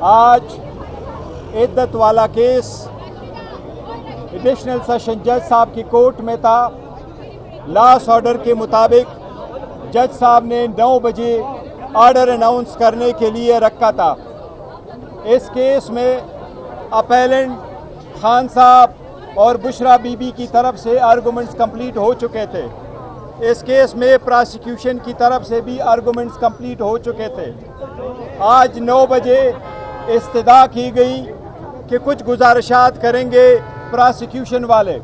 آج عدت والا کیس ایڈیشنل سیشن جج صاحب کی کورٹ میں تھا. لاسٹ آرڈر کے مطابق جج صاحب نے 9 بجے آرڈر اناؤنس کرنے کے لیے رکھا تھا. اس کیس میں اپیلنٹ خان صاحب اور بشرا بی بی کی طرف سے آرگومنٹس کمپلیٹ ہو چکے تھے. اس کیس میں پراسیکیوشن کی طرف سے بھی آرگومنٹس کمپلیٹ ہو چکے تھے. آج 9 بجے استدعا کی گئی کہ کچھ گزارشات کریں گے پراسیکیوشن والے،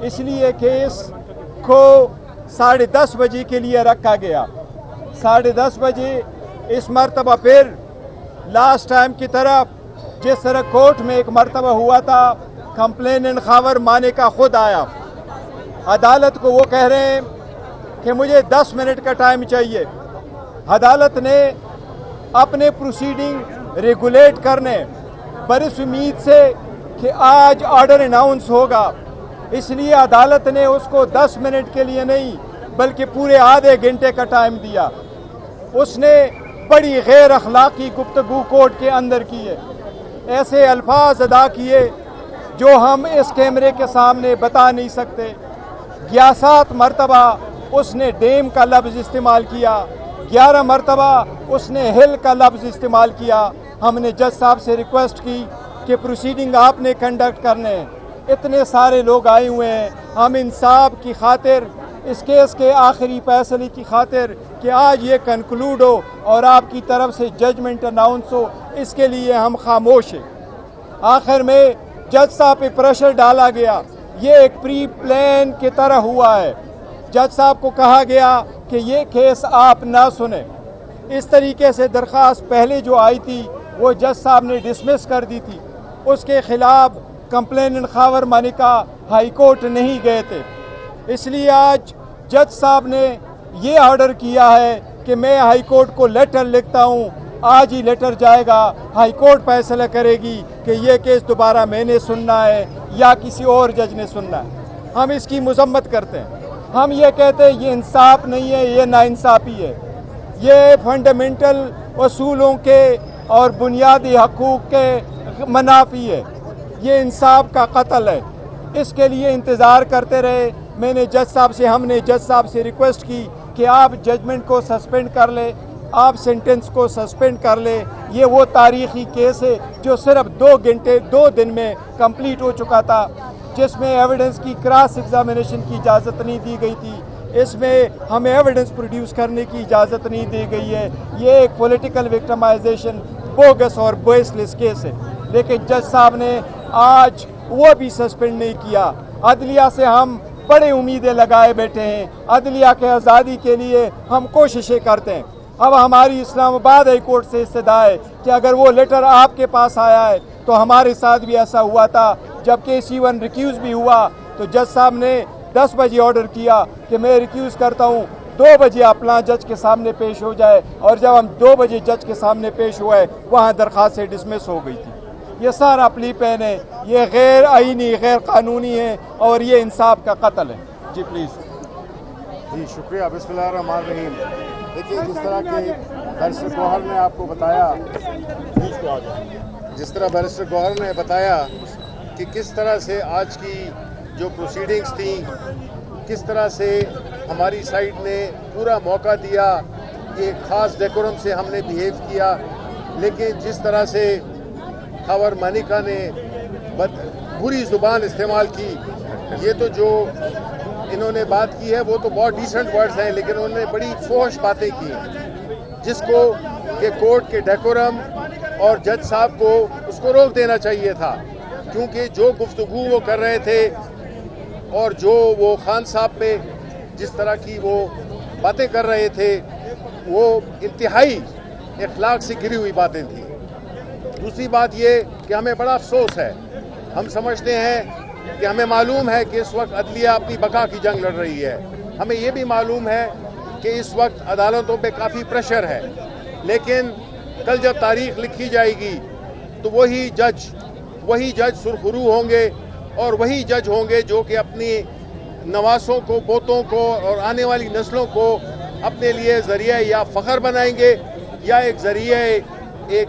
اس لیے کیس کو 10:30 بجے کے لیے رکھا گیا. 10:30 بجے اس مرتبہ پھر لاسٹ ٹائم کی طرف جس طرح کورٹ میں ایک مرتبہ ہوا تھا، کمپلیننٹ خاور مانیکا خود آیا. عدالت کو وہ کہہ رہے ہیں کہ مجھے 10 منٹ کا ٹائم چاہیے. عدالت نے اپنے پروسیڈنگ ریگولیٹ کرنے برس امید سے کہ آج آرڈر اناؤنس ہوگا، اس لیے عدالت نے اس کو 10 منٹ کے لیے نہیں بلکہ پورے آدھے گھنٹے کا ٹائم دیا. اس نے بڑی غیر اخلاقی گفتگو کورٹ کے اندر کی ہے، ایسے الفاظ ادا کیے جو ہم اس کیمرے کے سامنے بتا نہیں سکتے. 11 مرتبہ اس نے ڈیم کا لفظ استعمال کیا، 11 مرتبہ اس نے ہل کا لفظ استعمال کیا. ہم نے جج صاحب سے ریکویسٹ کی کہ پروسیڈنگ آپ نے کنڈکٹ کرنے ہیں، اتنے سارے لوگ آئے ہوئے ہیں، ہم انصاف کی خاطر، اس کیس کے آخری فیصلے کی خاطر کہ آج یہ کنکلوڈ ہو اور آپ کی طرف سے ججمنٹ اناؤنس ہو، اس کے لیے ہم خاموش ہیں. آخر میں جج صاحب پہ پریشر ڈالا گیا. یہ ایک پری پلان کی طرح ہوا ہے. جج صاحب کو کہا گیا کہ یہ کیس آپ نہ سنیں. اس طریقے سے درخواست پہلے جو آئی تھی وہ جج صاحب نے ڈسمس کر دی تھی. اس کے خلاف complainant Khawar Manika high court نہیں گئے تھے. اس لیے آج جج صاحب نے یہ آرڈر کیا ہے کہ میں ہائی کورٹ کو لیٹر لکھتا ہوں، آج ہی لیٹر جائے گا، ہائی کورٹ فیصلہ کرے گی کہ یہ کیس دوبارہ میں نے سننا ہے یا کسی اور جج نے سننا ہے. ہم اس کی مذمت کرتے ہیں. ہم یہ کہتے ہیں یہ انصاف نہیں ہے، یہ ناانصافی ہے. یہ فنڈامنٹل اصولوں کے اور بنیادی حقوق کے منافی ہے. یہ انصاف کا قتل ہے. اس کے لیے انتظار کرتے رہے. میں نے ہم نے جج صاحب سے ریکویسٹ کی کہ آپ ججمنٹ کو سسپینڈ کر لیں، آپ سینٹنس کو سسپینڈ کر لیں. یہ وہ تاریخی کیس ہے جو صرف 2 دن میں کمپلیٹ ہو چکا تھا، جس میں ایویڈنس کی کراس ایگزامینیشن کی اجازت نہیں دی گئی تھی. اس میں ہمیں ایویڈنس پروڈیوس کرنے کی اجازت نہیں دی گئی ہے. یہ ایک پولیٹیکل وکٹمائزیشن بوگس اور بیس لیس کیس ہے. لیکن جج صاحب نے آج وہ بھی سسپینڈ نہیں کیا. عدلیہ سے ہم بڑے امیدیں لگائے بیٹھے ہیں. عدلیہ کے آزادی کے لیے ہم کوششیں کرتے ہیں. اب ہماری اسلام آباد ہائی کورٹ سے استدعا ہے کہ اگر وہ لیٹر آپ کے پاس آیا ہے تو ہمارے ساتھ بھی ایسا ہوا تھا. جب کیس ایون ریکیوز بھی ہوا تو جج صاحب نے 10 بجے آرڈر کیا کہ میں ریکیوز کرتا ہوں، 2 بجے اپنا جج کے سامنے پیش ہو جائے. اور جب ہم 2 بجے جج کے سامنے پیش ہوئے وہاں درخواست سے ڈسمس ہو گئی تھی. یہ سارا پلی پین ہے، یہ غیر آئینی، غیر قانونی ہے اور یہ انصاف کا قتل ہے. جی پلیز. جی شکریہ. بسم اللہ الرحمن الرحیم. دیکھیے جس طرح کہ بیرسٹر گوہر نے آپ کو بتایا، نے بتایا کہ کس طرح سے آج کی جو پروسیڈنگز تھیں، کس طرح سے ہماری سائڈ نے پورا موقع دیا، ایک خاص ڈیکورم سے ہم نے بیہیو کیا. لیکن جس طرح سے خاور مانیکا نے بری زبان استعمال کی، یہ تو جو انہوں نے بات کی ہے وہ تو بہت ڈیسنٹ ورڈز ہیں، لیکن انہوں نے بڑی فحش باتیں کی جس کو کہ کورٹ کے ڈیکورم اور جج صاحب کو اس کو روک دینا چاہیے تھا. کیونکہ جو گفتگو وہ کر رہے تھے اور جو وہ خان صاحب پہ جس طرح کی وہ باتیں کر رہے تھے وہ انتہائی اخلاق سے گری ہوئی باتیں تھیں. دوسری بات یہ کہ ہمیں بڑا افسوس ہے، ہم سمجھتے ہیں کہ ہمیں معلوم ہے کہ اس وقت عدلیہ اپنی بقا کی جنگ لڑ رہی ہے. ہمیں یہ بھی معلوم ہے کہ اس وقت عدالتوں پہ کافی پریشر ہے. لیکن کل جب تاریخ لکھی جائے گی تو وہی جج سرخرو ہوں گے اور وہی جج ہوں گے جو کہ اپنی نواسوں کو، پوتوں کو اور آنے والی نسلوں کو اپنے لیے ذریعہ یا فخر بنائیں گے یا ایک ذریعہ ایک